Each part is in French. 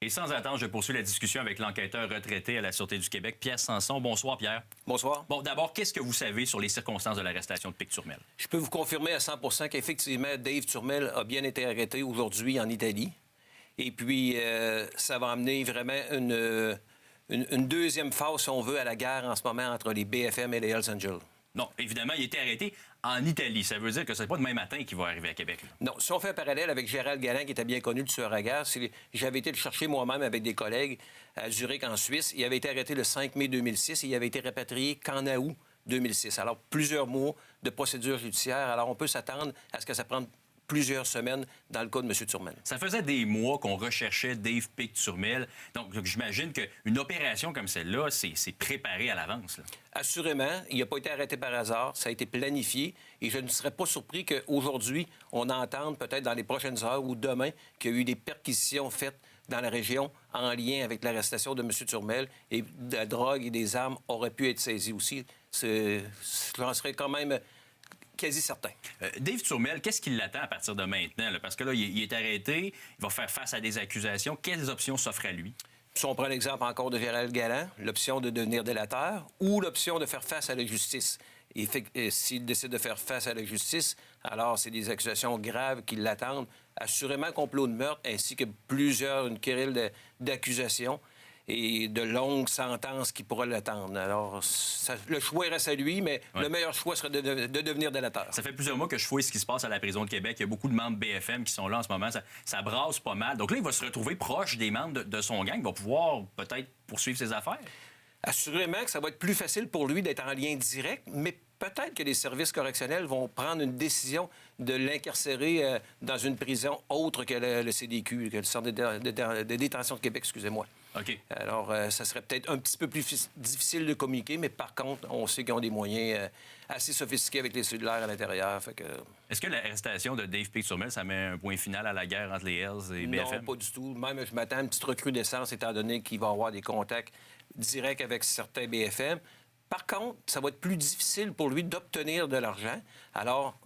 Et sans attendre, je poursuis la discussion avec l'enquêteur retraité à la Sûreté du Québec, Pierre Sanson. Bonsoir, Pierre. Bonsoir. Bon, d'abord, qu'est-ce que vous savez sur les circonstances de l'arrestation de Pic-Turmel? Je peux vous confirmer à 100 qu'effectivement, Dave Turmel a bien été arrêté aujourd'hui en Italie. Et puis, ça va amener vraiment une deuxième phase, si on veut, à la guerre en ce moment entre les BFM et les Hells Angels. Non, évidemment, il a été arrêté en Italie. Ça veut dire que c'est pas demain matin qu'il va arriver à Québec. Là. Non, si on fait un parallèle avec Gérald Galland, qui était bien connu, le tueur à gages, j'avais été le chercher moi-même avec des collègues à Zurich, en Suisse. Il avait été arrêté le 5 mai 2006 et il avait été répatrié qu'en août 2006. Alors, plusieurs mois de procédure judiciaire. Alors, on peut s'attendre à ce que ça prenne plusieurs semaines dans le cas de M. Turmel. Ça faisait des mois qu'on recherchait Dave Pic-Turmel. Donc j'imagine qu'une opération comme celle-là, c'est préparé à l'avance. Là. Assurément, il n'a pas été arrêté par hasard. Ça a été planifié. Et je ne serais pas surpris qu'aujourd'hui, on entende peut-être dans les prochaines heures ou demain qu'il y a eu des perquisitions faites dans la région en lien avec l'arrestation de M. Turmel et de la drogue et des armes auraient pu être saisies aussi. J'en serais quand même quasi certain. Dave Turmel, qu'est-ce qui l'attend à partir de maintenant? Là? Parce que là, il est arrêté, il va faire face à des accusations. Quelles options s'offrent à lui? Si on prend l'exemple encore de Gérald Galland, l'option de devenir délateur ou l'option de faire face à la justice. Et s'il décide de faire face à la justice, alors c'est des accusations graves qui l'attendent. Assurément complot de meurtre, ainsi que une querelle d'accusations et de longues sentences qui pourraient l'attendre. Alors, le choix reste à lui, mais le meilleur choix serait de devenir délateur. Ça fait plusieurs mois que je fouille ce qui se passe à la prison de Québec. Il y a beaucoup de membres BFM qui sont là en ce moment. Ça brasse pas mal. Donc là, il va se retrouver proche des membres de son gang. Il va pouvoir peut-être poursuivre ses affaires. Assurément que ça va être plus facile pour lui d'être en lien direct, mais peut-être que les services correctionnels vont prendre une décision de l'incarcérer dans une prison autre que le CDQ, que le Centre de détention de Québec, excusez-moi. OK. Alors, ça serait peut-être un petit peu plus difficile de communiquer, mais par contre, on sait qu'ils ont des moyens assez sophistiqués avec les cellulaires à l'intérieur. Est-ce que l'arrestation de Dave Pic-Turmel, ça met un point final à la guerre entre les Hells et BFM? Non, pas du tout. Même, je m'attends à une petite recrudescence, étant donné qu'il va y avoir des contacts directs avec certains BFM. Par contre, ça va être plus difficile pour lui d'obtenir de l'argent. Alors,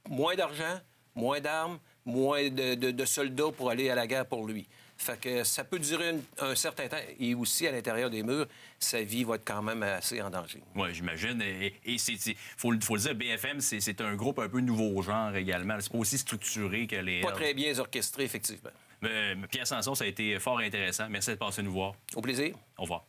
moins d'argent, moins d'armes, moins de soldats pour aller à la guerre pour lui. Fait que ça peut durer un certain temps. Et aussi, à l'intérieur des murs, sa vie va être quand même assez en danger. Oui, j'imagine. Et faut le dire, BFM, c'est un groupe un peu nouveau genre également. C'est pas aussi structuré que les... Pas très bien orchestré, effectivement. Pierre Sanson, ça a été fort intéressant. Merci de passer nous voir. Au plaisir. Au revoir.